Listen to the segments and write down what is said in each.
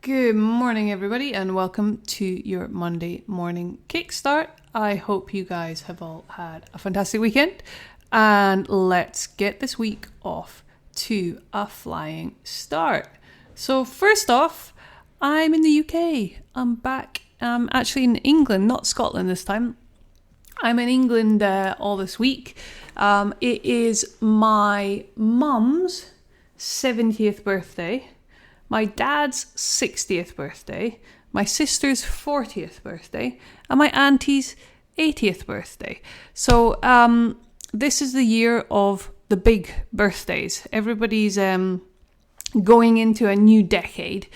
Good morning, everybody, and welcome to your Monday morning kickstart. I hope you guys have all had a fantastic weekend, and let's get this week off to a flying start. So first off, I'm in the UK. I'm back. I'm actually in England, not Scotland this time. I'm in England all this week. It is my mum's 70th birthday, my dad's 60th birthday, my sister's 40th birthday, and my auntie's 80th birthday. So this is the year of the big birthdays. Everybody's going into a new decade.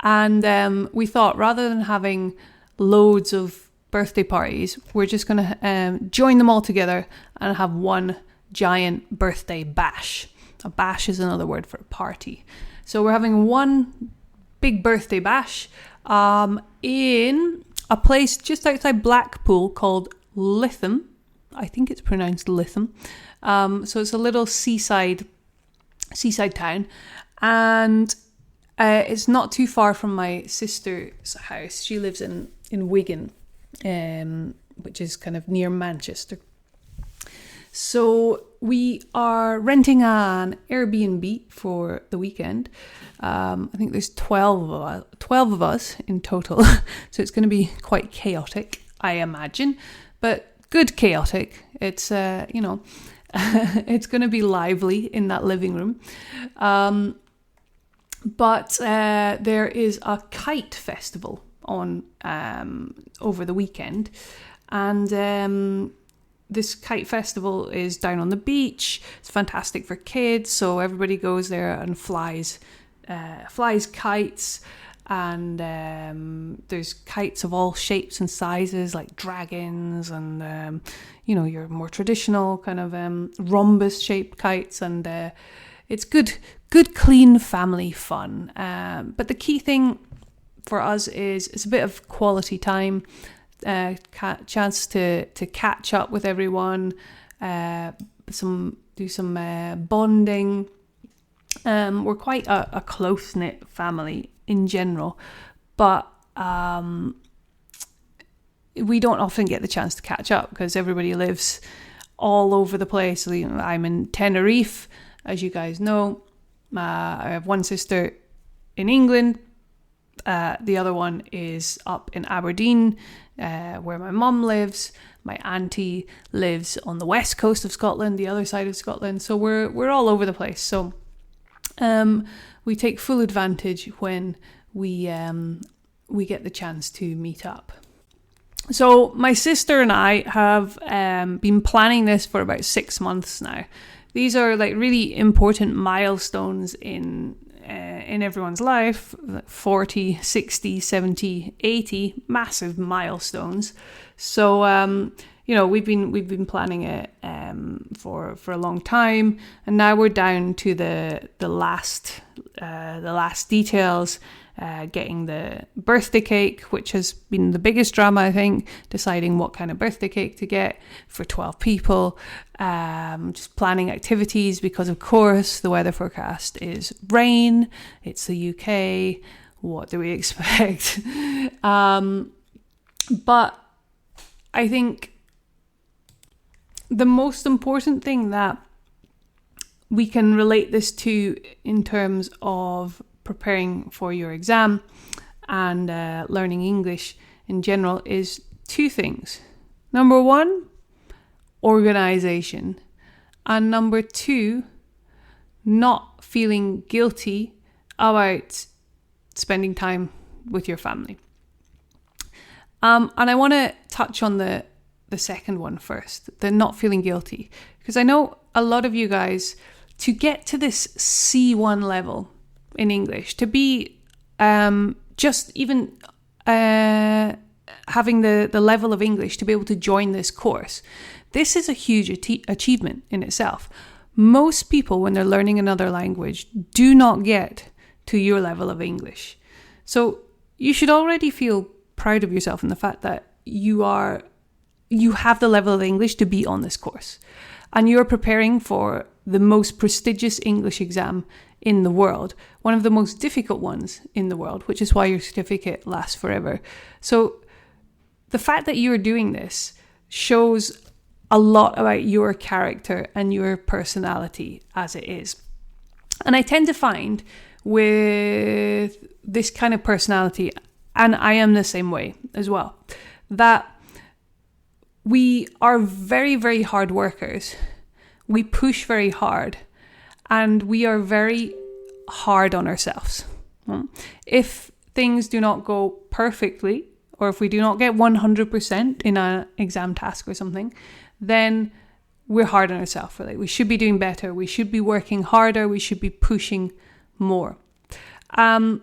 And we thought, rather than having loads of birthday parties, we're just going to join them all together and have one giant birthday bash. A bash is another word for a party. So we're having one big birthday bash in a place just outside Blackpool called Lytham. I think it's pronounced Lytham. So it's a little seaside town. And it's not too far from my sister's house. She lives in Wigan, which is kind of near Manchester. So we are renting an Airbnb for the weekend. I think there's 12 of us in total. So it's going to be quite chaotic, I imagine, but good chaotic. It's, it's going to be lively in that living room. But there is a kite festival on over the weekend, and this kite festival is down on the beach. It's fantastic for kids, so everybody goes there and flies kites, and there's kites of all shapes and sizes, like dragons and your more traditional kind of rhombus shaped kites, and it's good clean family fun. But the key thing for us is it's a bit of quality time. Chance to catch up with everyone, do some bonding. We're quite a close-knit family in general, but we don't often get the chance to catch up because everybody lives all over the place. I'm in Tenerife, as you guys know. I have one sister in England. The other one is up in Aberdeen, where my mum lives. My auntie lives on the west coast of Scotland, the other side of Scotland. So we're all over the place. So we take full advantage when we get the chance to meet up. So my sister and I have been planning this for about 6 months now. These are like really important milestones in everyone's life. 40, 60, 70, 80, massive milestones. So we've been planning it for a long time, and now we're down to the last details. Getting the birthday cake, which has been the biggest drama, I think, deciding what kind of birthday cake to get for 12 people. Just planning activities because, of course, the weather forecast is rain. It's the UK. What do we expect? But I think the most important thing that we can relate this to in terms of preparing for your exam and learning English in general is two things. Number one, organization. And number two, not feeling guilty about spending time with your family. And I want to touch on the second one first, the not feeling guilty. Because I know a lot of you guys, to get to this C1 level in English, to be just even having the level of English to be able to join this course, this is a huge achievement in itself. Most people, when they're learning another language, do not get to your level of English. So you should already feel proud of yourself in the fact that you have the level of English to be on this course. And you're preparing for the most prestigious English exam in the world, one of the most difficult ones in the world, which is why your certificate lasts forever. So the fact that you're doing this shows a lot about your character and your personality as it is. And I tend to find with this kind of personality, and I am the same way as well, that we are very, very hard workers. We push very hard, and we are very hard on ourselves. If things do not go perfectly, or if we do not get 100% in an exam task or something, then we're hard on ourselves. We're like, we should be doing better. We should be working harder. We should be pushing more. Same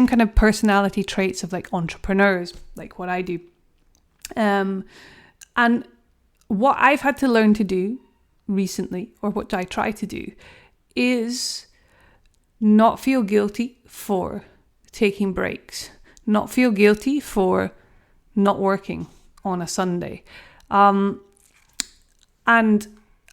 kind of personality traits of like entrepreneurs, like what I do. And what I've had to learn to do recently, or what I try to do, is not feel guilty for taking breaks, not feel guilty for not working on a Sunday. And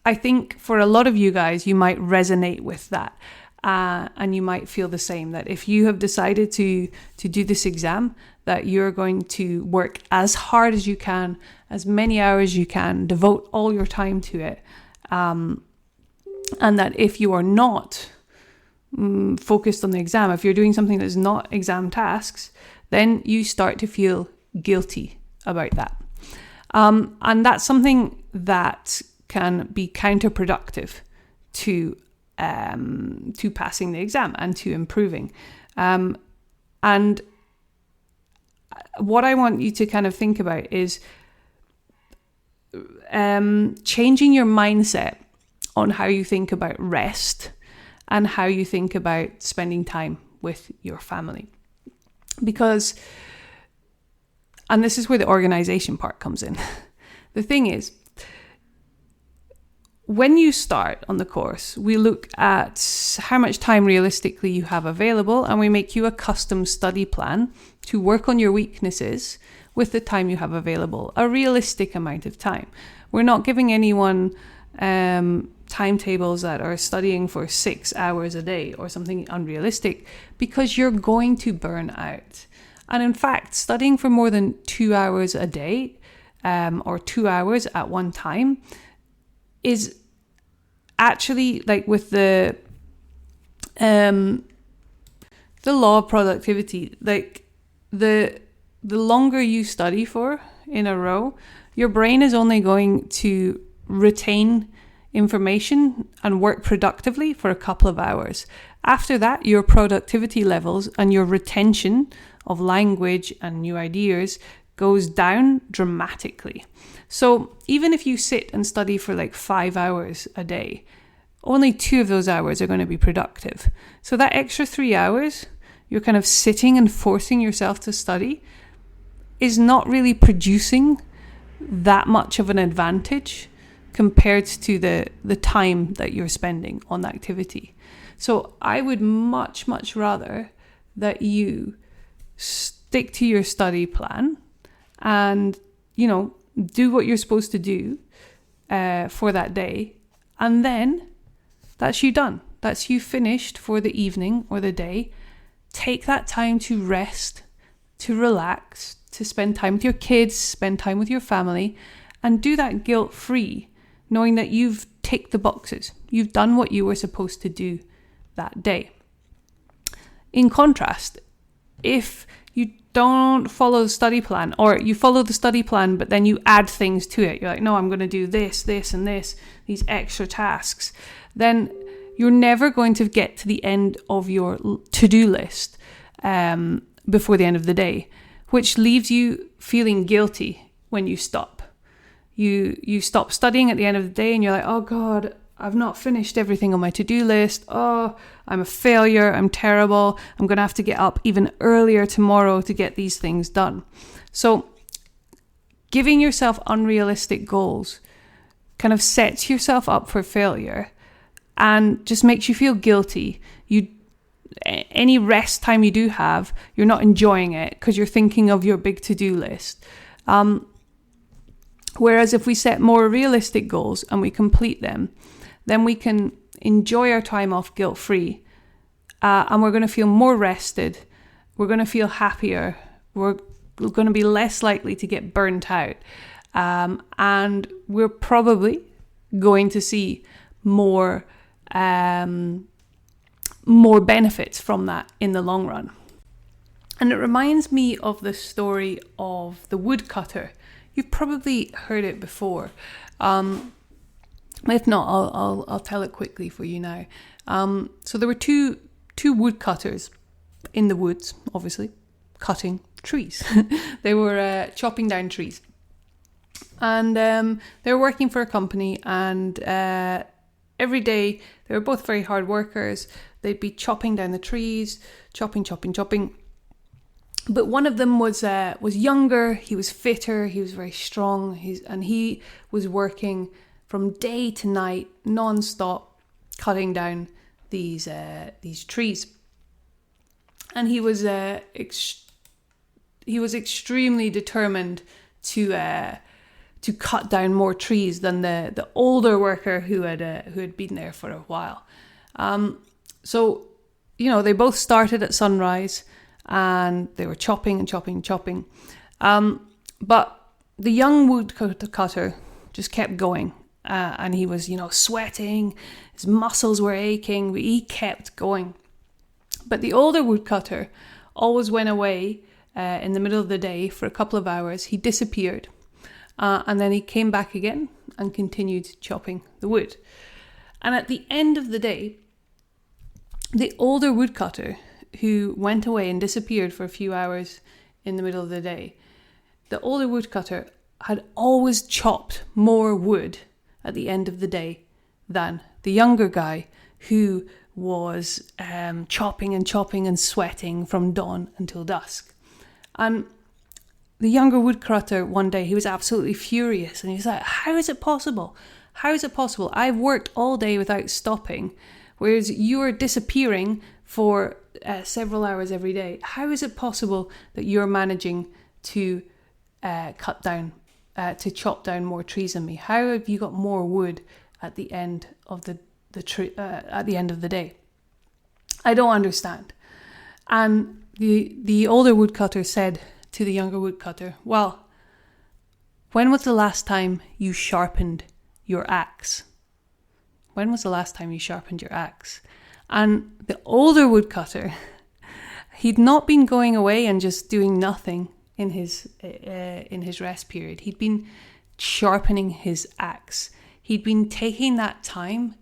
I think for a lot of you guys, you might resonate with that. And you might feel the same, that if you have decided to do this exam, that you're going to work as hard as you can, as many hours as you can, devote all your time to it. And that if you are not focused on the exam, if you're doing something that's not exam tasks, then you start to feel guilty about that. And that's something that can be counterproductive to passing the exam and to improving. And what I want you to kind of think about is changing your mindset on how you think about rest and how you think about spending time with your family. Because, and this is where the organization part comes in. The thing is, when you start on the course, we look at how much time realistically you have available, and we make you a custom study plan to work on your weaknesses with the time you have available, a realistic amount of time. We're not giving anyone timetables that are studying for 6 hours a day or something unrealistic, because you're going to burn out. And in fact, studying for more than 2 hours a day or 2 hours at one time is actually, like, with the law of productivity, like the longer you study for in a row, your brain is only going to retain information and work productively for a couple of hours. After that, your productivity levels and your retention of language and new ideas goes down dramatically. So even if you sit and study for like 5 hours a day, only 2 of those hours are going to be productive. So that extra 3 hours, you're kind of sitting and forcing yourself to study, is not really producing that much of an advantage compared to the time that you're spending on the activity. So I would much, much rather that you stick to your study plan and, you know, do what you're supposed to do for that day. And then that's you done. That's you finished for the evening or the day. Take that time to rest, to relax, to spend time with your kids, spend time with your family, and do that guilt-free, knowing that you've ticked the boxes. You've done what you were supposed to do that day. In contrast, if you don't follow the study plan, or you follow the study plan but then you add things to it, you're like, no, I'm going to do this, this, and this, these extra tasks, then you're never going to get to the end of your to-do list before the end of the day, which leaves you feeling guilty when you stop. You stop studying at the end of the day and you're like, oh God, I've not finished everything on my to-do list. Oh, I'm a failure. I'm terrible. I'm going to have to get up even earlier tomorrow to get these things done. So giving yourself unrealistic goals kind of sets yourself up for failure and just makes you feel guilty. Any rest time you do have, you're not enjoying it because you're thinking of your big to-do list. Whereas if we set more realistic goals and we complete them, then we can enjoy our time off guilt-free, and we're going to feel more rested. We're going to feel happier. We're going to be less likely to get burnt out. And we're probably going to see more benefits from that in the long run. And it reminds me of the story of the woodcutter. You've probably heard it before. If not, I'll tell it quickly for you now. So there were two woodcutters in the woods, obviously, cutting trees. They were chopping down trees. And they were working for a company, and every day they were both very hard workers. They'd be chopping down the trees, chopping. But one of them was younger. He was fitter. He was very strong. And he was working from day to night, non-stop, cutting down these trees. And he was extremely determined to cut down more trees than the older worker who had been there for a while. So, they both started at sunrise, and they were chopping. But the young woodcutter just kept going, and he was, sweating. His muscles were aching, but he kept going. But the older woodcutter always went away in the middle of the day for a couple of hours. He disappeared. And then he came back again and continued chopping the wood. And at the end of the day, the older woodcutter who went away and disappeared for a few hours in the middle of the day, the older woodcutter had always chopped more wood at the end of the day than the younger guy who was chopping and sweating from dawn until dusk. And the younger woodcutter, one day, he was absolutely furious, and he was like, how is it possible? I've worked all day without stopping, whereas you're disappearing for several hours every day. How is it possible that you're managing to chop down more trees than me? How have you got more wood at the end of the end of the day? I don't understand. And the older woodcutter said to the younger woodcutter, well, when was the last time you sharpened your axe? When was the last time you sharpened your axe? And the older woodcutter, he'd not been going away and just doing nothing in his rest period. He'd been sharpening his axe. He'd been taking that time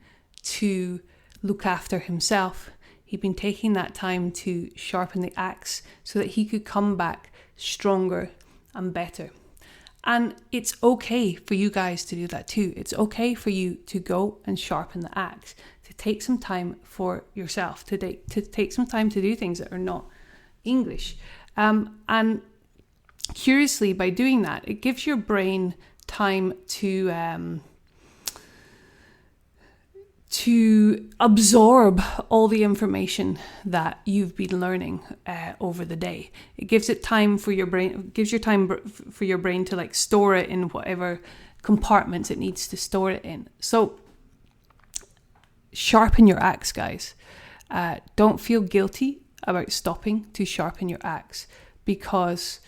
to look after himself. He'd been taking that time to sharpen the axe so that he could come back stronger and better. And it's okay for you guys to do that too. It's okay for you to go and sharpen the axe, to take some time for yourself, to take some time to do things that are not English. And curiously, by doing that, it gives your brain time to absorb all the information that you've been learning over the day. It gives it time for your brain, gives your time for your brain to store it in whatever compartments it needs to store it in. So sharpen your axe, guys. Don't feel guilty about stopping to sharpen your axe, because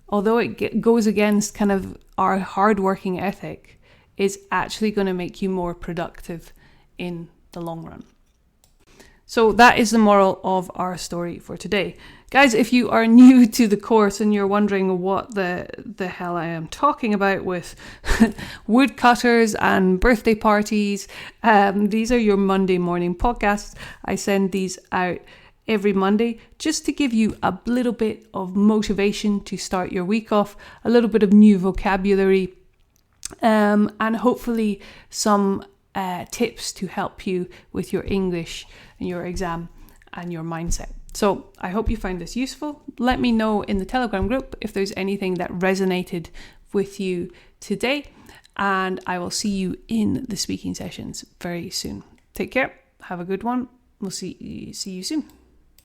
although it goes against kind of our hard-working ethic, it's actually going to make you more productive in the long run. So that is the moral of our story for today. Guys, if you are new to the course and you're wondering what the hell I am talking about with woodcutters and birthday parties, these are your Monday morning podcasts. I send these out every Monday just to give you a little bit of motivation to start your week off, a little bit of new vocabulary, and hopefully some tips to help you with your English and your exam and your mindset. So I hope you find this useful. Let me know in the Telegram group if there's anything that resonated with you today, and I will see you in the speaking sessions very soon. Take care. Have a good one. We'll see you soon.